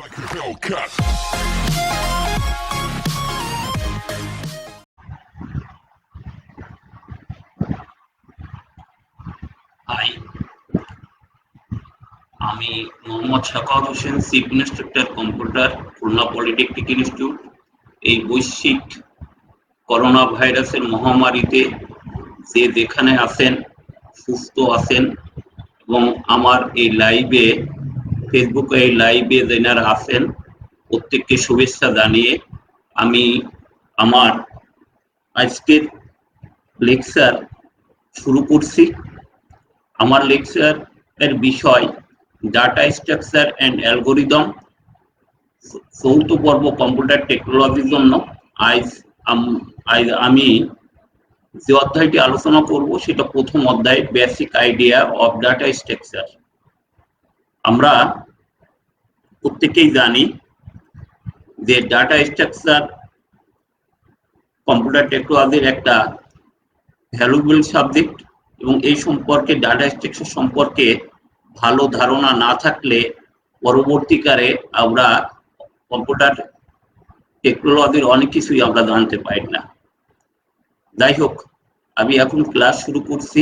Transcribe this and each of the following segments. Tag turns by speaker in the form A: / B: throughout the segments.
A: like a Hellcat.
B: Hi, আমি Mohammad Shakawat Hossain, chief instructor computer, Khulna polytechnic institute. এই বৈশ্বিক করোনা ভাইরাসের মহামারীতে যে যেখানে আছেন, সুস্থ আছেন এবং আমার এই লাইভে, ফেসবুকে এই লাইভে যারা আছেন প্রত্যেককে শুভেচ্ছা জানিয়ে আমি আমার আজকের লেকচার শুরু করছি। আমার লেকচার এর বিষয় ডাটা স্ট্রাকচার অ্যান্ড অ্যালগোরিদম, চৌথ পর্ব কম্পিউটার টেকনোলজির জন্য। আজ আমি যে অধ্যায়টি আলোচনা করব সেটা প্রথম অধ্যায়, basic idea of data structure. আমরা প্রত্যেকেই জানি যে ডাটা স্ট্রাকচার কম্পিউটার টেকনোলজির একটা ভ্যালুয়েবল সাবজেক্ট এবং এই সম্পর্কে, ডাটা স্ট্রাকচার সম্পর্কে ভালো ধারণা না থাকলে পরবর্তীকালে আমরা কম্পিউটার টেকনোলজির অনেক কিছুই আমরা জানতে পারি না। যাই হোক, আমি এখন ক্লাস শুরু করছি।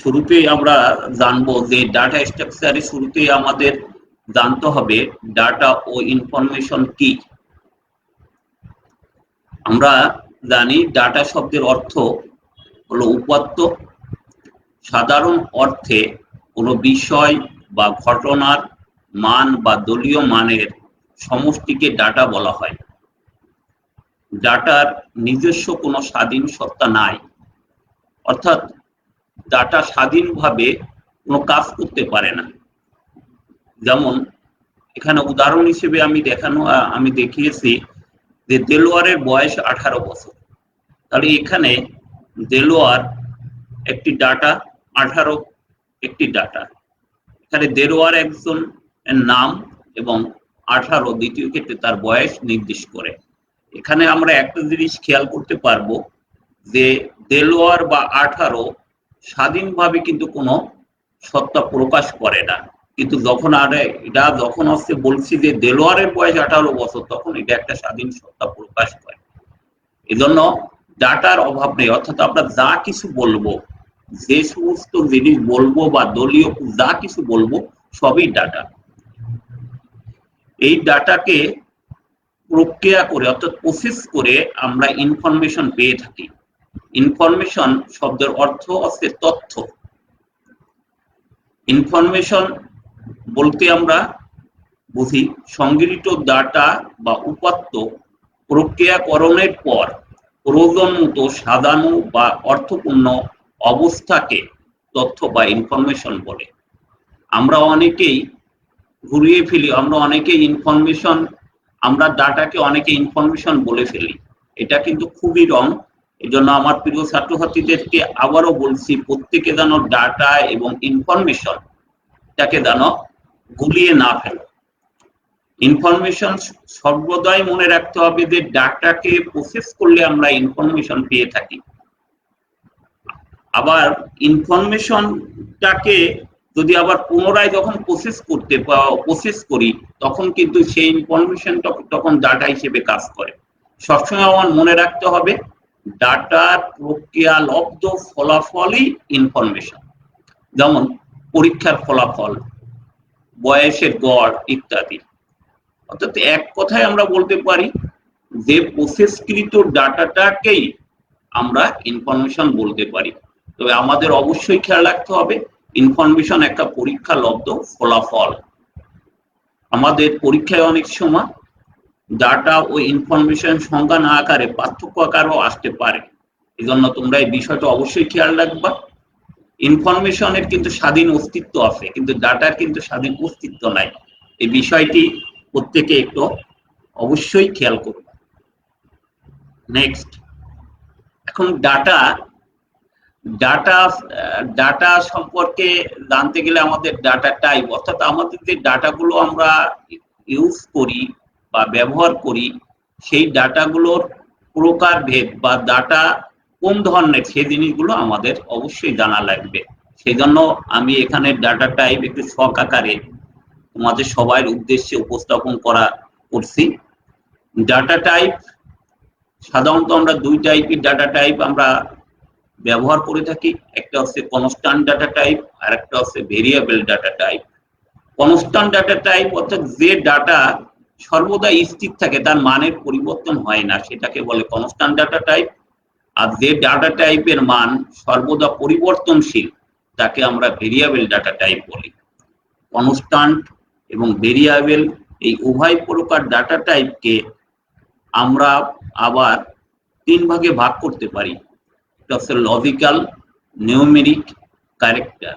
B: শুরুতেই আমরা জানবো যে ডাটা স্ট্রাকচারে শুরুতেই আমাদের জানতে হবে ডাটা ও ইনফরমেশন কি। আমরা জানি ডাটা শব্দের অর্থ হলো উপাত্ত। সাধারণ অর্থে কোনো বিষয় বা ঘটনার মান বা দলীয় মানের সমষ্টিকে ডাটা বলা হয়। ডাটার নিজস্ব কোনো স্বাধীন সত্তা নাই, অর্থাৎ ডাটা স্বাধীনভাবে কোনো কাজ করতে পারে না। যেমন এখানে উদাহরণ হিসেবে আমি দেখিয়েছি যে দেলোয়ারের বয়স 18 বছর। তাহলে এখানে দেলোয়ার একটি ডাটা, 18 একটি ডাটা। এখানে দেলোয়ার একজন নাম এবং 18 দ্বিতীয় ক্ষেত্রে তার বয়স নির্দেশ করে। এখানে আমরা একটা জিনিস খেয়াল করতে পারবো যে দেলোয়ার বা 18 স্বাধীনভাবে কিন্তু কোনো সত্তা প্রকাশ করে না, কিন্তু যখন হচ্ছে বলছি যে দেলোয়ারের বয়স 18 বছর, তখন এটা একটা স্বাধীন সত্তা প্রকাশ করে। এজন্য ডাটার অভাব নেই, অর্থাৎ আমরা যা কিছু বলবো, যে সমস্ত জিনিস বলবো বা দলীয় যা কিছু বলবো সবই ডাটা। এই ডাটাকে প্রক্রিয়া করে অর্থাৎ প্রসেস করে আমরা ইনফরমেশন পেয়ে থাকি। ইনফরমেশন শব্দের অর্থ হচ্ছে তথ্য। ইনফরমেশন বলতে আমরা বুঝি সংগৃহীত ডাটা বা উপাত্ত প্রক্রিয়াকরণের পর প্রয়োজন মতো সাজানো বা অর্থপূর্ণ অবস্থাকে তথ্য বা ইনফরমেশন বলে। আমরা অনেকেই ঘুরিয়ে ফেলি, আমরা ডাটাকে অনেকে ইনফরমেশন বলে ফেলি। এটা কিন্তু খুবই রং। এই জন্য আমার প্রিয় ছাত্রছাত্রীদেরকে আবারও বলছি, প্রত্যেকে যেন ডাটা এবং ইনফরমেশন তাকে যেন গুলিয়ে না ফেলো। ইনফরমেশন সর্বদাই মনে রাখতে হবে যে ডাটাকে প্রসেস করলে আমরা ইনফরমেশন পেয়ে থাকি। আবার ইনফরমেশনটাকে যদি আবার পুনরায় যখন প্রসেস করি, তখন কিন্তু সেই ইনফরমেশনটা তখন ডাটা হিসেবে কাজ করে। সবসময় আমার মনে রাখতে হবে ডাটার প্রক্রিয়ালব্ধ ফলাফলই ইনফরমেশন। যেমন পরীক্ষার ফলাফল, বয়সের গড় ইত্যাদি। অর্থাৎ এক কথায় আমরা বলতে পারি যে প্রসেসকৃত ডাটাটাকেই আমরা ইনফরমেশন বলতে পারি। তবে আমাদের অবশ্যই খেয়াল রাখতে হবে ইনফরমেশন একটা পরীক্ষালব্ধ ফলাফল। আমাদের পরীক্ষায় অনেক সময় ডাটা ও ইনফরমেশন সংজ্ঞা না আকারে পার্থক্য আকারও আসতে পারে। এই জন্য তোমরা এই বিষয়টা অবশ্যই খেয়াল রাখবা। ইনফরমেশনের কিন্তু স্বাধীন অস্তিত্ব আছে, কিন্তু ডাটার কিন্তু স্বাধীন অস্তিত্ব নাই। এই বিষয়টি প্রত্যেকে একটু অবশ্যই খেয়াল করবে। নেক্সট, এখন ডাটা সম্পর্কে জানতে গেলে আমাদের ডাটা টাইপ, অর্থাৎ আমাদের যে ডাটাগুলো আমরা ইউজ করি বা ব্যবহার করি, সেই ডাটাগুলোর প্রকারভেদ বা ডাটা কোন ধরনের সেই জিনিসগুলো আমাদের অবশ্যই জানা লাগবে। সেজন্য আমি এখানে ডাটা টাইপ একটু শখ আকারে তোমাদের সবার উদ্দেশ্যে উপস্থাপন করছি। ডাটা টাইপ সাধারণত আমরা দুই টাইপের ডাটা টাইপ আমরা ব্যবহার করে থাকি, একটা হচ্ছে কনস্ট্যান্ট ডাটা টাইপ আর একটা হচ্ছে variable data type. Constant data type অর্থাৎ যে ডাটা সর্বদা স্থির থাকে, তার মানের পরিবর্তন হয় না, সেটাকে বলে কনস্ট্যান্ট ডাটা টাইপ। আর যে ডাটা টাইপের মান সর্বদা পরিবর্তনশীল তাকে আমরা ভেরিয়েবল ডাটা টাইপ বলি। কনস্ট্যান্ট এবং ভেরিয়েবল এই উভয় প্রকার ডাটা টাইপকে আমরা আবার তিন ভাগে ভাগ করতে পারি। এটা হচ্ছে logical, numeric, character.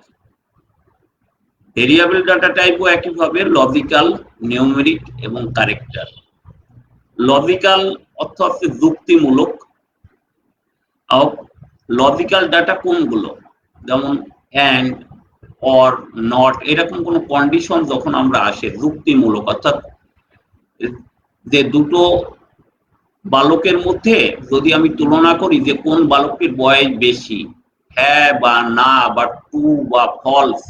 B: Variable data টাইপও একইভাবে লজিক্যাল, নিউমেরিক এবং ক্যারেক্টার। লজিক্যাল অর্থ হচ্ছে যুক্তিমূলক। লজিক্যাল ডাটা কোনগুলো, যেমন অ্যান্ড, অর, নট, এরকম কোন কন্ডিশন যখন আমরা আসে যুক্তিমূলক, অর্থাৎ যে দুটো বালকের মধ্যে যদি আমি তুলনা করি যে কোন বালকটির বয়স বেশি, হ্যাঁ বা না বা ট্রু বা ফলস,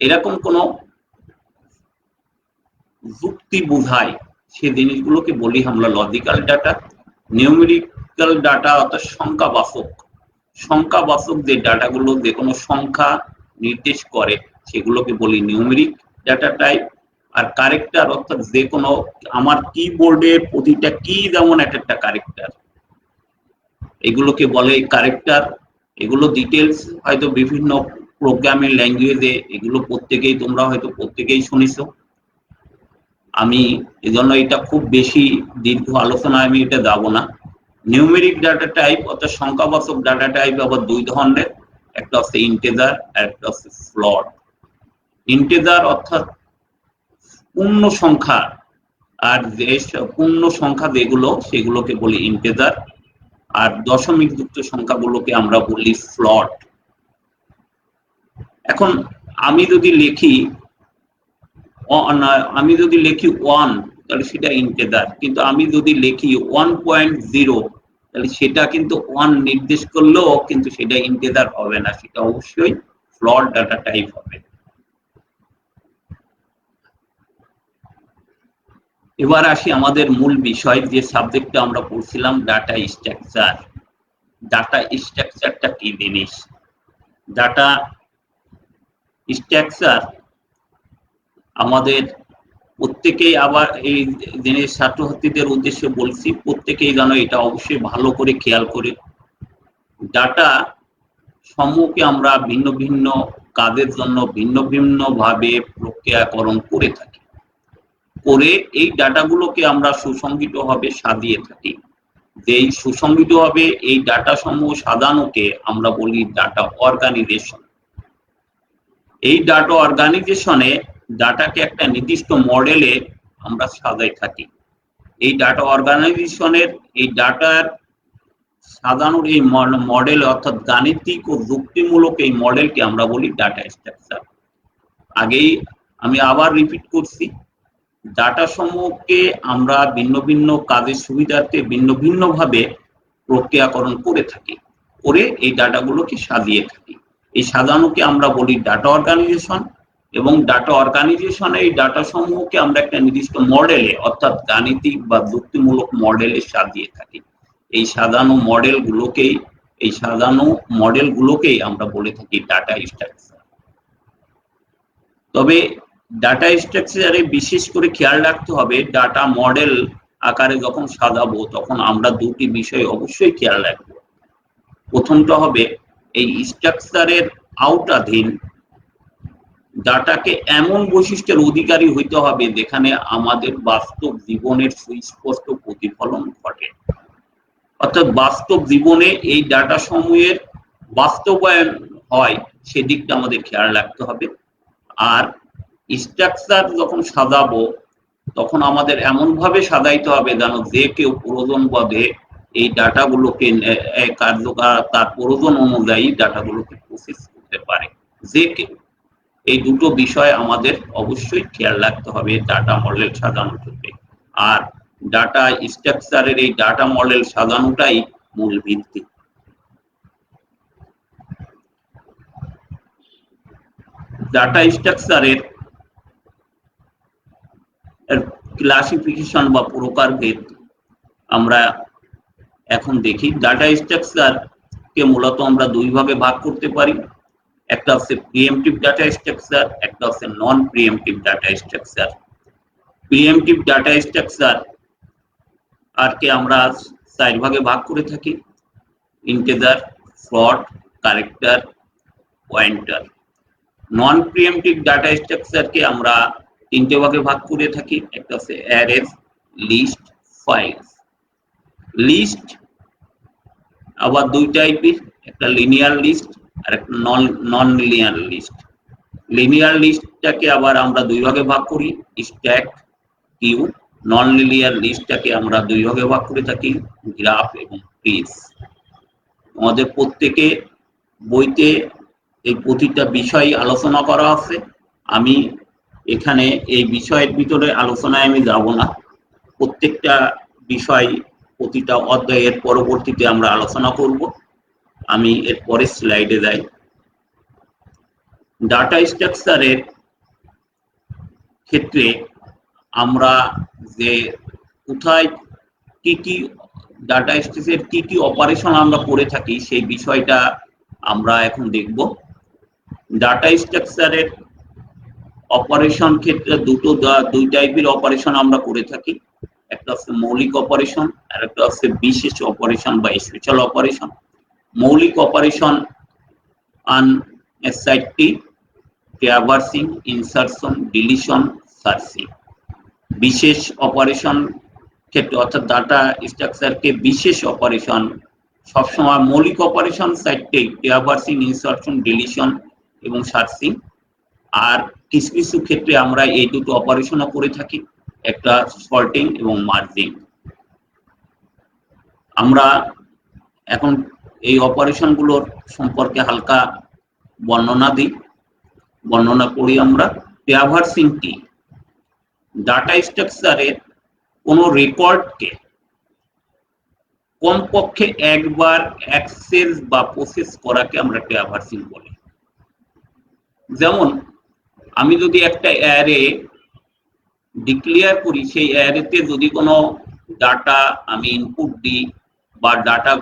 B: এরকম কোন যুক্তি বোঝায় সে জিনিসগুলোকে বলি আমরা লজিক্যাল ডাটা। নিউমেরিক্যাল ডাটা অর্থাৎ সংখ্যাবাচক, সংখ্যাবাচক যে ডাটাগুলো যে কোনো সংখ্যা নির্দেশ করে সেগুলোকে বলি নিউমেরিক ডাটা টাইপ। আর ক্যারেক্টার অর্থাৎ যে কোনো আমার কিবোর্ডে প্রতিটা কি যেমন একটা ক্যারেক্টার, এগুলোকে বলে ক্যারেক্টার। এগুলো ডিটেলস হয়তো বিভিন্ন প্রোগ্রামিং ল্যাঙ্গুয়েজে এগুলো প্রত্যেকেই তোমরা হয়তো প্রত্যেকেই শুনেছো। আমি এজন্য এটা খুব বেশি দীর্ঘ আলোচনায় আমি এটা যাব না। নিউমেরিক ডাটা টাইপ অর্থাৎ সংখ্যাবাচক ডাটা টাইপ আবার দুই ধরনের, একটা হচ্ছে ইন্টিজার আর একটা হচ্ছে ফ্লোট। ইন্টিজার অর্থাৎ পূর্ণ সংখ্যা, আর যে পূর্ণ সংখ্যা যেগুলো সেগুলোকে বলি ইন্টিজার, আর দশমিক যুক্ত সংখ্যাগুলোকে আমরা বলি ফ্লোট। এখন আমি যদি লিখি 1 তাহলে সেটা ইন্টিজার, কিন্তু আমি যদি লিখি 1.0 তাহলে সেটা কিন্তু 1 নির্দেশ করলেও কিন্তু সেটা ইন্টিজার হবে না, সেটা অবশ্যই ফ্লোট ডাটা টাইপ হবে। এবার আসি আমাদের মূল বিষয়, যে সাবজেক্টটা আমরা পড়ছিলাম ডাটা স্ট্রাকচার। ডাটা স্ট্রাকচারটা কি জিনিস? ডাটা স্ট্রাকচার আমাদের প্রত্যেকেই, আবার এই জিনিস ছাত্রছাত্রীদের উদ্দেশ্যে বলছি, প্রত্যেকেই যেন এটা অবশ্যই ভালো করে খেয়াল করে। ডাটা সমূহকে আমরা ভিন্ন ভিন্ন কাজের জন্য ভিন্ন ভিন্ন ভাবে প্রক্রিয়াকরণ করে থাকি, করে এই ডাটাগুলোকে আমরা সুসংগঠিতভাবে সাজিয়ে থাকি। যেই সুসংগঠিতভাবে এই ডাটা সমূহ সাজানোকে আমরা বলি ডাটা অর্গানাইজেশন। এই ডাটা অর্গানাইজেশনে ডাটাকে একটা নির্দিষ্ট মডেলে আমরা সাজাই থাকি। এই ডাটা অর্গানাইজেশনের এই ডাটার সাজানোর এই মডেল অর্থাৎ গাণিতিক ও যুক্তিমূলক এই মডেলকে আমরা বলি ডাটা স্ট্রাকচার। আগেই আমি আবার রিপিট করছি, ডাটা সমূহকে আমরা ভিন্ন ভিন্ন কাজের সুবিধার্থে ভিন্ন ভিন্ন ভাবে প্রক্রিয়াকরণ করে থাকি, করে এই ডাটাগুলোকে সাজিয়ে থাকি। এই সাজানোকে আমরা বলি ডাটা অর্গানাইজেশন, এবং ডাটা অর্গানাইজেশনে এই ডাটা সমূহকে আমরা একটা নির্দিষ্ট মডেলে অর্থাৎ গাণিতিক বা যুক্তিমূলক মডেলে সাজিয়ে থাকি। এই সাজানো মডেলগুলোকেই আমরা বলে থাকি ডাটা স্ট্রাকচার। তবে ডাটা স্ট্রাকচারে বিশেষ করে খেয়াল রাখতে হবে, ডাটা মডেল আকারে যখন সাজাবো তখন আমরা দুটি বিষয় অবশ্যই খেয়াল রাখবো। প্রথমটা হবে এই স্ট্রাকচারের আওতাধীন ডাটাকে এমন বৈশিষ্ট্যের অধিকারী হইতে হবে যেখানে আমাদের বাস্তব জীবনের সুস্পষ্ট প্রতিফলন ঘটে, অর্থাৎ বাস্তব জীবনে এই ডাটা সমূহের বাস্তবায়ন হয় সেদিকটা আমাদের খেয়াল রাখতে হবে। আর স্ট্রাকচার যখন সাজাবো তখন আমাদের এমন ভাবে সাজাইতে হবে যেন যে কেউ প্রয়োজন বোধে এই ডাটাগুলোকে তার প্রয়োজন অনুযায়ী ডাটাগুলোকে প্রসেস করতে পারে, যে কেউ। এই দুটো বিষয় আমাদের অবশ্যই খেয়াল রাখতে হবে ডাটা মডেল সাজানোর ক্ষেত্রে। আর ডাটা স্ট্রাকচারের এই ডাটা মডেল সাজানোটাই মূল ভিত্তি। ডাটা স্ট্রাকচারের ক্লাসিফিকেশন বা প্রকারভেদ আমরা এখন দেখি। ডাটা স্ট্রাকচার কে মূলত আমরা দুই ভাগে ভাগ করতে পারি, একটা হচ্ছে প্রিএমটিভ ডাটা স্ট্রাকচার, একটা হচ্ছে non primitive data structure. Primitive data structure আর কে আমরা 4 ভাগে ভাগ করে থাকি, integer, float, character, pointer. Non primitive data structure কে আমরা 3টে ভাগে ভাগ করে থাকি, একটা হচ্ছে অ্যারেজ, লিস্ট, ফাইলস। লিস্ট আবার দুই টাইপের, একটা লিনিয়ার লিস্ট আর একটা নন লিনিয়ার লিস্ট। লিনিয়ার লিস্টটাকে আবার আমরা দুই ভাগে ভাগ করি, স্ট্যাক, কিউ। নন লিনিয়ার লিস্টটাকে আমরা দুই ভাগে ভাগ করে থাকি, গ্রাফ এবং ট্রিজ। আমাদের প্রত্যেকে বইতে এই প্রতিটা বিষয় আলোচনা করা আছে। আমি এখানে এই বিষয়ের ভিতরে আলোচনায় আমি যাব না, প্রত্যেকটা বিষয় প্রতিটা অধ্যায়ের পরবর্তীতে আমরা আলোচনা করব। আমি এর পরের স্লাইডে যাই। ডাটা স্ট্রাকচারের ক্ষেত্রে আমরা যে কোথায় কি কি ডাটা স্ট্রাকচারের কি কি অপারেশন আমরা করে থাকি সেই বিষয়টা আমরা এখন দেখব। ডাটা স্ট্রাকচারের অপারেশন ক্ষেত্রে দুই টাইপের অপারেশন আমরা করে থাকি, একটা হচ্ছে মৌলিক অপারেশন আর একটা হচ্ছে বিশেষ অপারেশন বা স্পেশাল অপারেশন। মৌলিক অপারেশন আন চারটি, ট্র্যাভার্সিং, ইনসারশন, ডিলিশন, সার্চিং। বিশেষ অপারেশন ক্ষেত্রে অর্থাৎ ডাটা স্ট্রাকচারকে বিশেষ অপারেশন সবসময় মৌলিক অপারেশন 4টে, ট্র্যাভার্সিং, ইনসারশন, ডিলিশন এবং সার্চিং। আর কিছু কিছু ক্ষেত্রে আমরা এই দুটো অপারেশনও করে থাকি, একটা সর্টিং এবং মার্জিং। আমরা এখন এই অপারেশনগুলোর সম্পর্কে হালকা বর্ণনা করি আমরা। ট্র্যাভার্সিং কি? ডাটা স্ট্রাকচারের কোনো রেকর্ডকে কমপক্ষে একবার অ্যাক্সেস বা প্রসেস করাকে আমরা ট্র্যাভার্সিং বলি। যেমন আমি যদি একটা অ্যারে ডিক্লেয়ার করি, সেই অ্যারেতে যদি কোনো ডাটা আমি ইনপুট দিই বা ডাটা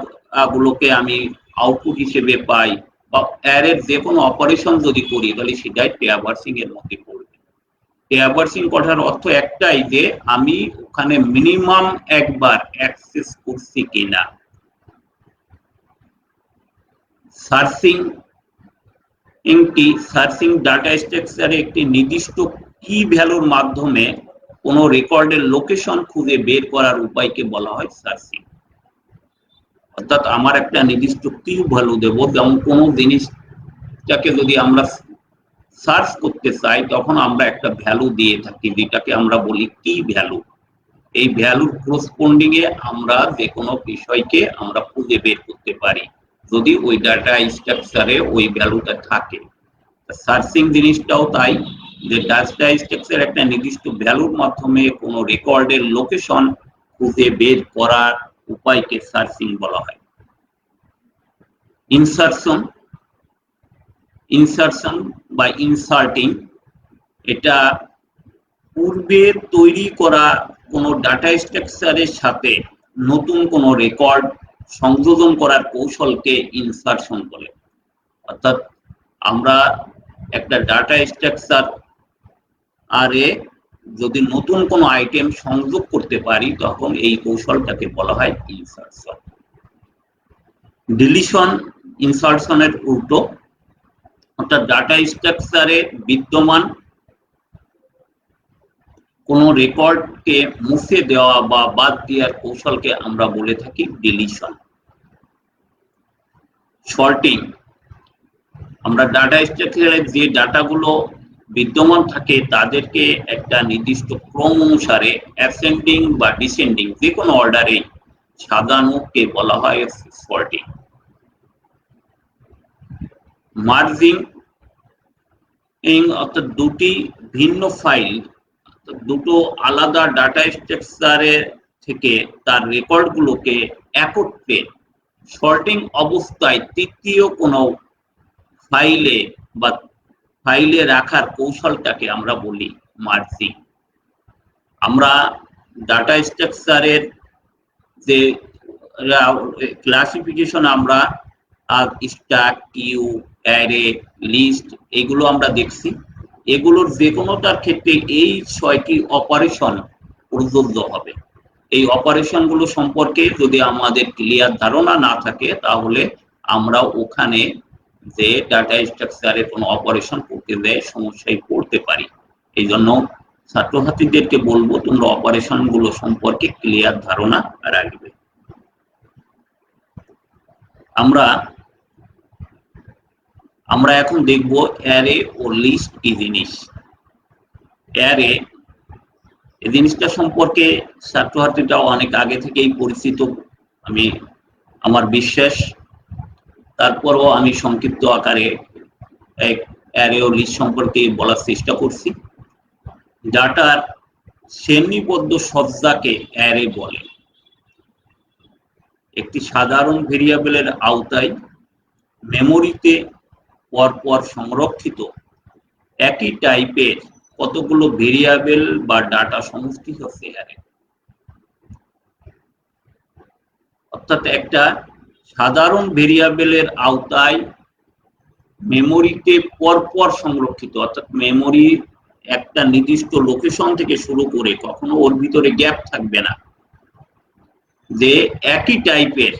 B: গুলোকে আমি আউটপুট হিসেবে পাই বা অ্যারের যে কোনো অপারেশন যদি করি, তাহলে সেটাই ট্র্যাভার্সিং এর মধ্যে পড়বে। ট্র্যাভার্সিং করার অর্থ একটাই যে আমি ওখানে মিনিমাম একবার অ্যাক্সেস করছি কিনা। সার্চিং কি? সার্চিং ডাটা স্ট্রাকচারে একটি নির্দিষ্ট কি ভ্যালুর মাধ্যমে কোনো রেকর্ডের লোকেশন খুঁজে বের করার উপায়কে বলা হয় সার্চিং। অর্থাৎ আমার একটা নির্দিষ্ট কি ভ্যালু দেব, যেমন কোনো জিনিসটাকে যদি আমরা সার্চ করতে চাই তখন আমরা একটা ভ্যালু দিয়ে থাকি, যেটাকে আমরা বলি কি ভ্যালু। এই ভ্যালুর করসপন্ডিং এ আমরা যে কোনো বিষয়কে আমরা খুঁজে বের করতে পারি যদি ওই ডাটা স্ট্রাকচারে ওই ভ্যালুটা থাকে। সার্চিং জিনিসটাও তাই, যে ডাটা স্ট্রাকচার একটা নির্দিষ্ট ভ্যালুর মাধ্যমে কোনো রেকর্ডের লোকেশন খুঁজে বের করার উপায়কে সার্চিং বলা হয়। ইনসারশন বা ইনসার্টিং, এটা পূর্বে তৈরি করা কোনো ডাটা স্ট্রাকচারের সাথে নতুন কোনো রেকর্ড সংযোজন করার কৌশলকে ইনসারশন বলে। অর্থাৎ আমরা একটা ডাটা স্ট্রাকচার আরে যদি নতুন কোনো আইটেম সংযোগ করতে পারি তখন এই কৌশলটাকে বলা হয় ইনসারশন। ডিলিশন ইনসারশনের উল্টো, অর্থাৎ ডাটা স্ট্রাকচারে বিদ্যমান কোনো রেকর্ডকে মুছে দেওয়া বা বাদ দেওয়ার কৌশলকে আমরা বলে থাকি ডিলিশন। সর্টিং, আমরা ডাটা স্ট্রাকচারে যে ডাটাগুলো বিদ্যমান থাকে তাদেরকে একটা নির্দিষ্ট ক্রম অনুসারে অ্যাসেন্ডিং বা ডিসেন্ডিং যে কোনো অর্ডারে সাজানোকে বলা হয় সর্টিং। মার্জিং, অর্থাৎ দুটি ভিন্ন ফাইল, দুটো আলাদা ডাটা স্ট্রাকচারে
A: থেকে তার রেকর্ডগুলোকে একত্রে সর্টিং অবস্থায় তৃতীয় কোনো ফাইলে বা ফাইলে রাখার কৌশলটাকে আমরা বলি মার্জিং। আমরা ডাটা স্ট্রাকচারের যে ক্লাসিফিকেশন আমরা স্ট্যাক, কিউ, অ্যারে, লিস্ট এগুলো আমরা দেখছি। এগুলোর যে কোনোটার ক্ষেত্রে এই 6টি অপারেশন প্রযোজ্য হবে। এই অপারেশনগুলো সম্পর্কে যদি আমাদের ক্লিয়ার ধারণা না থাকে তাহলে আমরা ওখানে যে ডাটা স্ট্রাকচারে কোনো অপারেশন করতে দেয় সমস্যায় পড়তে পারি। এই জন্য ছাত্রছাত্রীদেরকে বলবো তোমরা অপারেশন গুলো সম্পর্কে ক্লিয়ার ধারণা রাখবে। আমরা এখন দেখব অ্যারে ও লিস্ট কি জিনিস। অ্যারে এই জিনিসটা সম্পর্কে ছাত্রছাত্রীরা অনেক আগে থেকেই পরিচিত আমার বিশ্বাস। তারপরও আমি সংক্ষিপ্ত আকারে অ্যারে ও লিস্ট সম্পর্কে বলার চেষ্টা করছি। ডাটার শ্রেণীবদ্ধ সজ্জাকে অ্যারে বলে। একটি সাধারণ ভেরিয়েবলের আওতায় মেমোরিতে পরপর সংরক্ষিত একই টাইপের কতগুলো ভেরিয়েবল বা ডাটা সমষ্টি হচ্ছে অ্যারে। অর্থাৎ একটা সাধারণ ভেরিয়েবলের আওতায় মেমোরিতে পরপর সংরক্ষিত, অর্থাৎ মেমোরি একটা নির্দিষ্ট লোকেশন থেকে শুরু করে কখনো ওর ভিতরে গ্যাপ থাকবে না, যে একই টাইপের,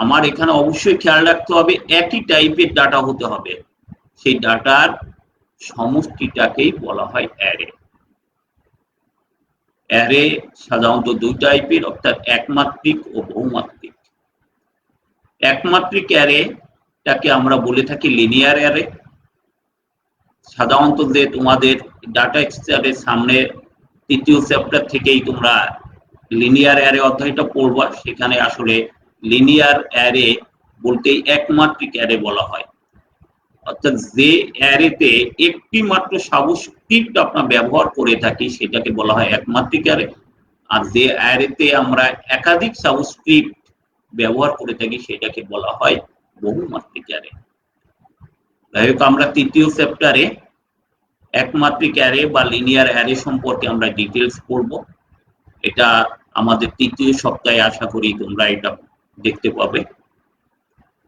A: আমার এখানে অবশ্যই খেয়াল রাখতে হবে একই টাইপের ডাটা হতে হবে, সেই ডাটার সমষ্টিটাকেই বলা হয় অ্যারে। অ্যারে সাধারণত দুই টাইপের, অর্থাৎ একমাত্রিক ও বহুমাত্রিক। একমাত্রিক অ্যারেটাকে আমরা বলে থাকি লিনিয়ার অ্যারে। সাধারণত যে তোমাদের ডাটা স্ট্রাকচারের সামনে 3য় চ্যাপ্টার থেকেই তোমরা লিনিয়ার অ্যারে অধ্যায়টা পড়বা, সেখানে আসলে লিনিয়ার অ্যারে বলতে একমাত্রিক অ্যারে বলা হয়। অর্থাৎ যে অ্যারেতে একটি মাত্র সাবস্ক্রিপ্ট আমরা ব্যবহার করে থাকি সেটাকে বলা হয় একমাত্রিক অ্যারে। আর যে অ্যারেতে আমরা একাধিক সাবস্ক্রিপ্ট ব্যবহার করে থাকি সেটাকে বলা হয় বহুমাত্রিক অ্যারে। যাই হোক, আমরা 3য় চ্যাপ্টারে একমাত্রিক অ্যারে বা লিনিয়ার অ্যারে সম্পর্কে আমরা ডিটেলস পড়ব। এটা আমাদের 3য় সপ্তাহে আশা করি তোমরা এটা দেখতে পাবে।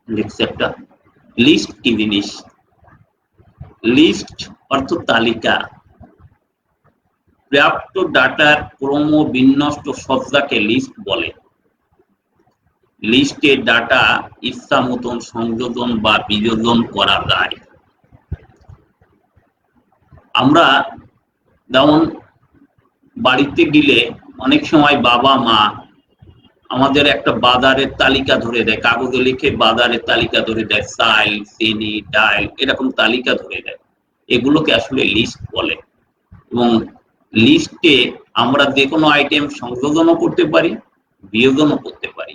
A: নেক্সট চ্যাপ্টার, লিস্ট কি জিনিস? লিস্ট অর্থ তালিকা। প্রাপ্ত ডাটার ক্রম বিন্যস্ত সজ্জাকে লিস্ট বলে। লিস্টে ডাটা ইচ্ছা মতন সংযোজন বা বিয়োজন করা যায়। আমরা যেমন বাড়িতে গেলে অনেক সময় বাবা মা আমাদের একটা বাজারের তালিকা ধরে দেয়, কাগজে লিখে বাজারের তালিকা ধরে দেয়, চাল, চিনি, ডাল এরকম তালিকা ধরে দেয়। এগুলোকে আসলে লিস্ট বলে। এবং লিস্টে আমরা যে কোনো আইটেম সংযোজনও করতে পারি, বিয়োজনও করতে পারি।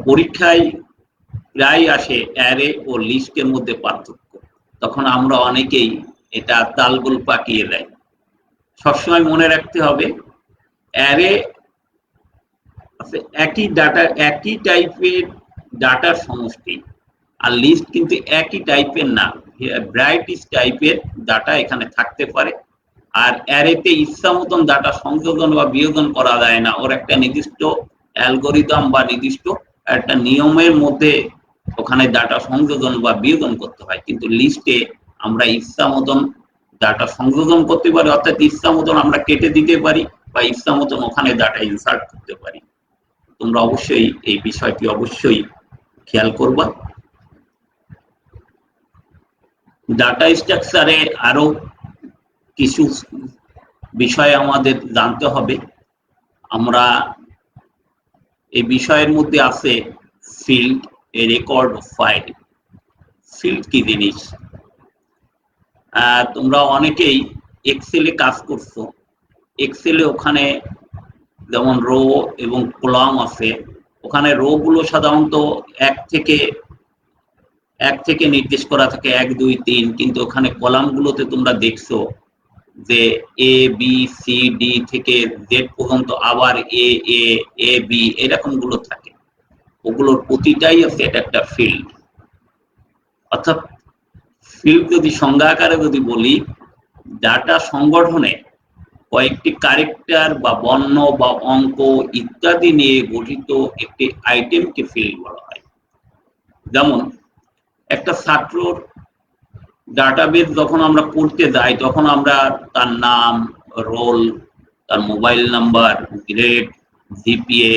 A: পরীক্ষায় প্রায় আসে অ্যারে ও লিস্টের মধ্যে পার্থক্য, তখন আমরা অনেকেই এটা তালগোল পাকিয়ে দেয়। সবসময় মনে রাখতে হবে অ্যারে একই ডাটা, একই টাইপের ডাটার সমষ্টি, আর লিস্ট কিন্তু একই টাইপের না, ভ্যারাইটিস টাইপের ডাটা এখানে থাকতে পারে। আর অ্যারেতে ইচ্ছা মতন ডাটা সংযোজন বা বিয়োজন করা যায় না, ওর একটা নির্দিষ্ট অ্যালগোরিদম বা নির্দিষ্ট একটা নিয়মের মধ্যে ওখানে ডাটা সংযোজন বা বিয়োজন করতে হয়। কিন্তু লিস্টে আমরা ইচ্ছা মতন ডাটা সংযোজন করতে পারি, অর্থাৎ ইচ্ছা মতন আমরা কেটে দিতে পারি বা ইচ্ছা মতন ওখানে ডাটা ইনসার্ট করতে পারি। তোমরা অবশ্যই এই বিষয়টি অবশ্যই খেয়াল করবা। ডাটা স্ট্রাকচারে আরো কিছু বিষয় আমাদের জানতে হবে। আমরা এই বিষয়ের মধ্যে আছে ফিল্ড, এ রেকর্ড, ফাইল। ফিল্ড কি জিনিস? তোমরা অনেকেই এক্সেলে কাজ করছো। এক্সেলে ওখানে যেমন রো এবং কলাম আছে, ওখানে রো গুলো সাধারণত এক থেকে নির্দেশ করা থাকে 1 2 3, কিন্তু ওখানে কলাম গুলোতে তোমরা দেখছো যে এ বি সি ডি থেকে জেড পর্যন্ত আবার এ এ এ বি এরকম গুলো থাকে, ওগুলোর প্রতিটাই আছে এটা একটা ফিল্ড। অর্থাৎ ফিল্ড যদি সংজ্ঞা আকারে যদি বলি, ডাটা সংগঠনে কয়েকটি ক্যারেক্টার বা বর্ণ বা অঙ্ক ইত্যাদি নিয়ে গঠিত একটি আইটেমকে ফিল্ড বলা হয়। যেমন একটা ছাত্রর ডাটাবেস যখন আমরা পড়তে যাই তখন আমরা তার নাম, রোল, তার মোবাইল নাম্বার, গ্রেড, জিপিএ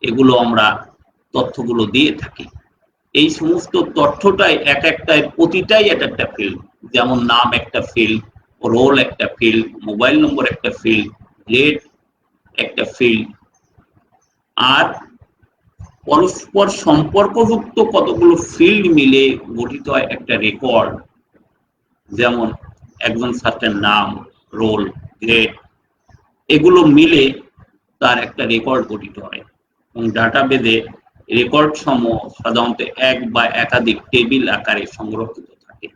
A: এগুলো আমরা তথ্যগুলো দিয়ে থাকি। এই সমস্ত তথ্যটাই এক একটাই প্রতিটাই একটা ফিল্ড। যেমন নাম একটা ফিল্ড, রোল একটা ফিল্ড, মোবাইল নম্বর একটা ফিল্ড, গ্রেড একটা ফিল্ড। আর পরস্পর সম্পর্কযুক্ত কতগুলো ফিল্ড মিলে গঠিত হয় একটা রেকর্ড। যেমন একজন ছাত্রের নাম, রোল, গ্রেড এগুলো মিলে তার একটা রেকর্ড গঠিত হয়। এবং ডাটাবেজে রেকর্ড সমূহ সাধারণত এক বা একাধিক টেবিল আকারে সংরক্ষিত থাকে।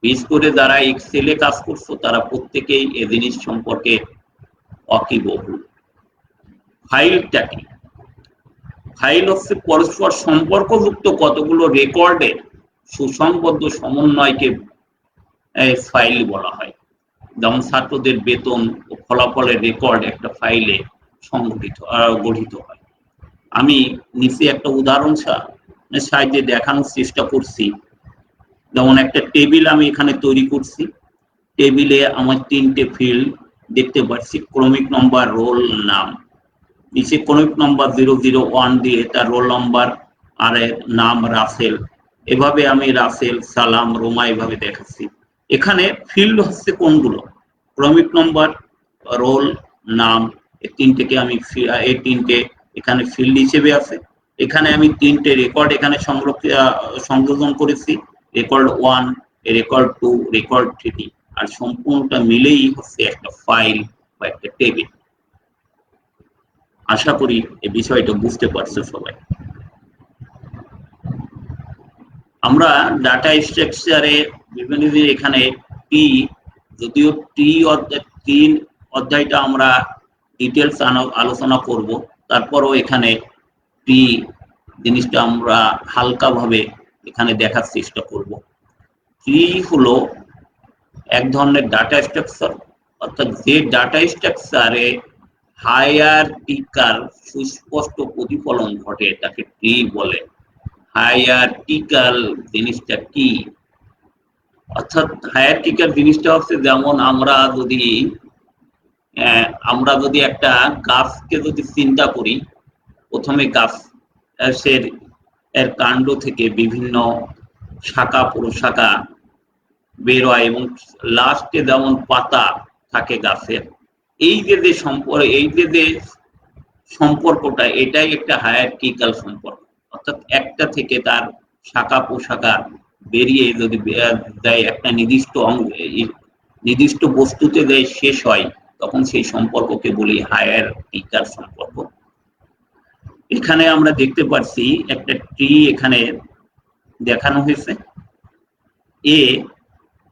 A: বিশেষ করে যারা এক্সেলে কাজ করছো তারা প্রত্যেকেই এ জিনিস সম্পর্কে ওয়াকিবহুল। ফাইলটা কি? ফাইল হচ্ছে পরস্পর সম্পর্কযুক্ত কতগুলো রেকর্ডের সুসংবদ্ধ সমন্বয়কে ফাইল বলা হয়। যেমন ছাত্রদের বেতন ও ফলাফলের রেকর্ড একটা ফাইলে গঠিত হয়। আমি নিচে একটা উদাহরণ সাহায্যে দেখানোর চেষ্টা করছি। যেমন একটা টেবিল আমি এখানে তৈরি করছি, টেবিলে আমার 3টে ফিল্ড দেখতে পাচ্ছি, ক্রমিক নম্বর, রোল, নাম। নিচে ক্রমিক নম্বর 001 দিয়ে তার রোল নম্বর আর নাম রাসেল। এভাবে আমি রাসেল, সালাম, রোমা এভাবে দেখাচ্ছি। এখানে ফিল্ড হচ্ছে কোনগুলো? ক্রমিক নম্বর, রোল, নাম, এই তিনটেকে আমি এই তিনটে এখানে ফিল্ড হিসেবে আছে। এখানে আমি 3টে রেকর্ড এখানে সংযোজন করেছি, রেকর্ড 1, রেকর্ড 2, রেকর্ড 3, আর সম্পূর্ণটা মিলেই হচ্ছে একটা ফাইল বা একটা টেবিল। আশা করি এই বিষয়টা বুঝতে পারছো সবাই। আমরা ডাটা স্ট্রাকচারে বিভিন্ন এখানে টি, যদিও টি অধ্যায়টা আমরা ডিটেলস আলোচনা করব, তারপরও এখানে টি জিনিসটা আমরা হালকাভাবে এখানে দেখার চেষ্টা করব। টি হলো এক ধরনের ডাটা স্ট্রাকচার, অর্থাৎ যে ডাটা স্ট্রাকচারে হায়ারার্কিক্যাল সুস্পষ্ট প্রতিফলন ঘটে তাকে ট্রি বলে। হায়ারার্কিক্যাল জিনিসটা কি? অর্থাৎ হায়ারার্কিক্যাল জিনিসটা হচ্ছে, যেমন আমরা যদি একটা গাছকে যদি চিন্তা করি, প্রথমে গাছ এর কাণ্ড থেকে বিভিন্ন শাখা প্রশাখা বের হয় এবং লাস্টে যেমন পাতা থাকে গাছের, এই যে সম্পর্কটা, এটাই একটা হায়ারার্কিক্যাল সম্পর্ক। অর্থাৎ একটা থেকে তার শাখা প্রশাখা বেরিয়ে যদি যায় একটা নির্দিষ্ট বস্তুতে যায় শেষ হয়, তখন সেই সম্পর্ককে বলি হায়ারার্কিক্যাল সম্পর্ক। এখানে আমরা দেখতে পাচ্ছি একটা ট্রি এখানে দেখানো হয়েছে।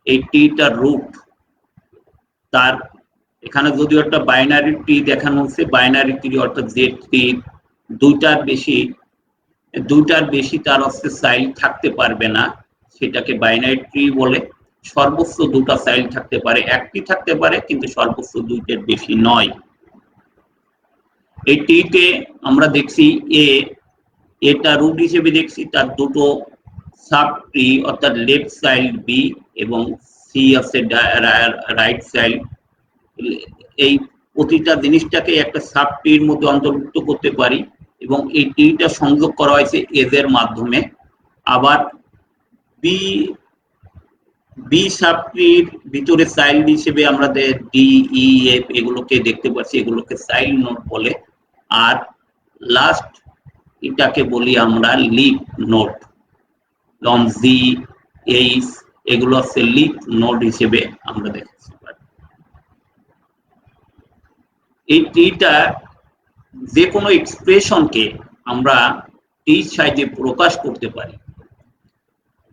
A: এই ট্রিটার রুট, তার এখানে যদিও একটা বাইনারি ট্রি দেখানো হচ্ছে, বাইনারি ট্রি অর্থাৎ যে ট্রি দুইটার বেশি তার হচ্ছে চাইল্ড থাকতে পারবে না, সেটাকে বাইনারি ট্রি বলে। সর্বোচ্চ 2টা চাইল্ড থাকতে পারে, একটি থাকতে পারে, কিন্তু সর্বোচ্চ 2টার বেশি নয়। এই ট্রিতে আমরা দেখছি এটা রুট হিসেবে দেখছি, তার 2টো সাব ট্রি, অর্থাৎ লেফট চাইল্ড বি এবং সি আছে রাইট চাইল্ড। এই প্রতিটা জিনিসটাকে একটা সাব ট্রির মধ্যে অন্তর্ভুক্ত করতে পারি এবং এই ট্রিটা সংযোগ করা হয়েছে এজের মাধ্যমে। আবার বি সাব ট্রির ভিতরে চাইল্ড হিসেবে আমরা ডি, ই, এফ এগুলোকে দেখতে পাচ্ছি, এগুলোকে চাইল্ড নোড বলে। আর লাস্ট এটাকে বলি আমরা লিফ নোড, যেমন জি, এইচ এগুলো হচ্ছে লিফ নোড হিসেবে আমরা দেখতে পারি। এই ট্রিটা যে কোনো এক্সপ্রেশনকে আমরা ট্রি সাহায্যে প্রকাশ করতে পারি।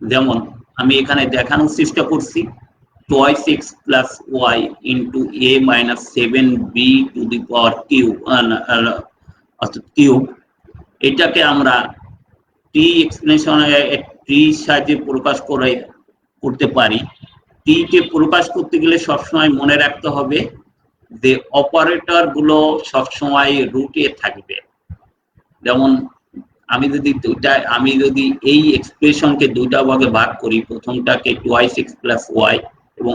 A: যেমন আমি এখানে দেখানোর চেষ্টা করছি, twice x plus y into a minus 7b to the power cube অর্থাৎ কিউব, এটাকে আমরা টি এক্সপ্রেশন টি সাহায্যে প্রকাশ করতে পারি। টি কে প্রকাশ করতে গেলে সবসময় মনে রাখতে হবে যে অপারেটর গুলো সবসময় রুটে থাকবে। যেমন আমি যদি এই এক্সপ্রেশনকে দুইটা ভাগে ভাগ করি, প্রথমটাকে টুয়াইস এক্স প্লাস ওয়াই এবং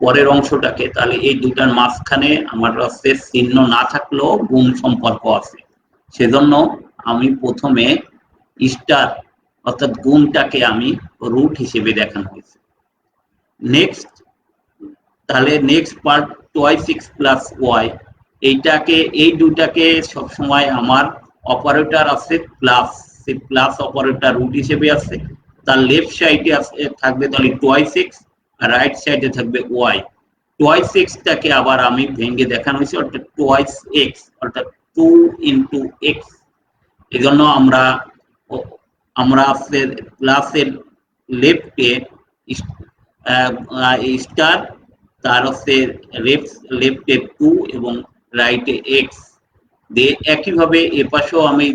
A: পরের অংশটাকে, তাহলে এই দুটার মাঝখানে আমার কাছে চিহ্ন না থাকলেও গুণ সম্পর্ক আছে। সেজন্য আমি প্রথমে স্টার অর্থাৎ গুণটাকে আমি রুট হিসেবে দেখানো হয়েছে। নেক্সট, তাহলে next part twice x plus y, এই দুটাকে সবসময় আমার অপারেটর আছে প্লাস, সেই প্লাস অপারেটর রুট হিসেবে আছে। তার লেফট সাইডে থাকবে তাহলে টুয়াইস এক্স, আর রাইট সাইডে থাকবে ওয়াই। টুয়াইস এক্সটাকে আবার আমি ভেঙে দেখানো হয়েছে, অর্থাৎ টুয়াইস এক্স অর্থাৎ 2 ইন্টু এক্স। এই জন্য আমরা প্লাসের লেফটে স্টার, তার হচ্ছে লেফটে 2 এবং রাইটে এক্স দিয়ে, একইভাবে এ পাশেও আমি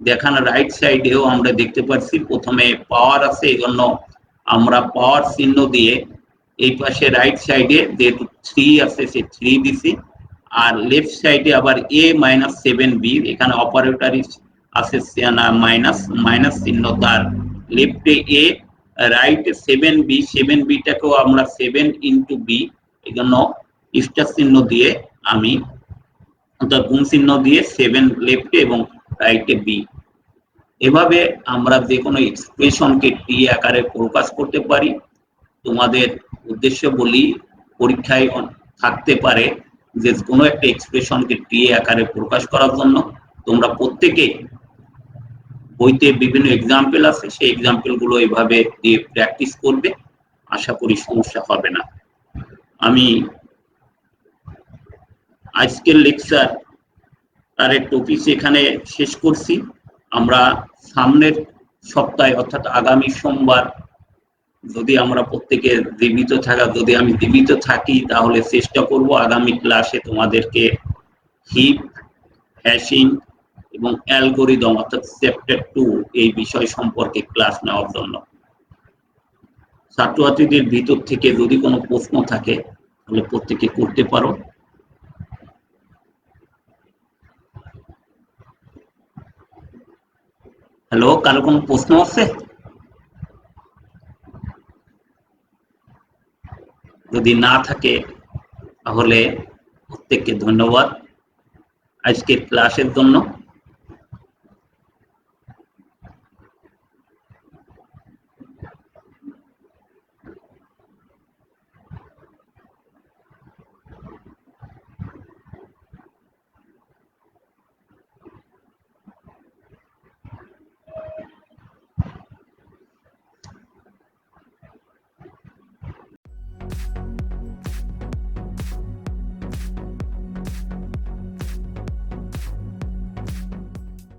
A: দেখানো রাইট সাইডেও আমরা দেখতে পাচ্ছি প্রথমে পাওয়ার আছে, এই জন্য আমরা পাওয়ার চিহ্ন দিয়ে এই পাশে রাইট সাইডে যেহেতু 3 আছে সে 3 দিছি, আর লেফট সাইডে আবার a মাইনাস 7b, এখানে অপারেটর আছে মাইনাস চিহ্ন, তার লেফটে a রাইটে 7b টাকেও আমরা 7 ইন্টু বি, এই জন্য স্টার চিহ্ন দিয়ে আমি অর্থাৎ গুণ চিহ্ন দিয়ে 7 লেফটে এবং রাইটে বি। এভাবে আমরা যে কোনো এক্সপ্রেশনকে টি আকারে প্রকাশ করতে পারি। তোমাদের উদ্দেশ্য বলি, পরীক্ষায় থাকতে পারে যে কোনো একটা এক্সপ্রেশনকে টি আকারে প্রকাশ করার জন্য তোমরা প্রত্যেকে বইতে বিভিন্ন এক্সাম্পল আছে, সেই এক্সাম্পল গুলো এভাবে দিয়ে প্র্যাকটিস করবে, আশা করি সমস্যা হবে না। আমি আজকের লেকচার তার টপিক এখানে শেষ করছি। আমরা সামনের সপ্তাহে অর্থাৎ আগামী সোমবার যদি আমরা প্রত্যেকে যদি আমি জীবিত থাকি তাহলে চেষ্টা করব আগামী ক্লাসে তোমাদেরকে হিপ, হ্যাশিং এবং অ্যালগরিদম অর্থাৎ চ্যাপ্টার 2 এই বিষয় সম্পর্কে ক্লাস নেওয়ার জন্য। ছাত্রছাত্রীদের ভিতর থেকে যদি কোনো প্রশ্ন থাকে তাহলে প্রত্যেকে করতে পারো। হ্যালো, কারো কোনো প্রশ্ন আছে? যদি না থাকে তাহলে প্রত্যেককে ধন্যবাদ আজকের ক্লাসের জন্য।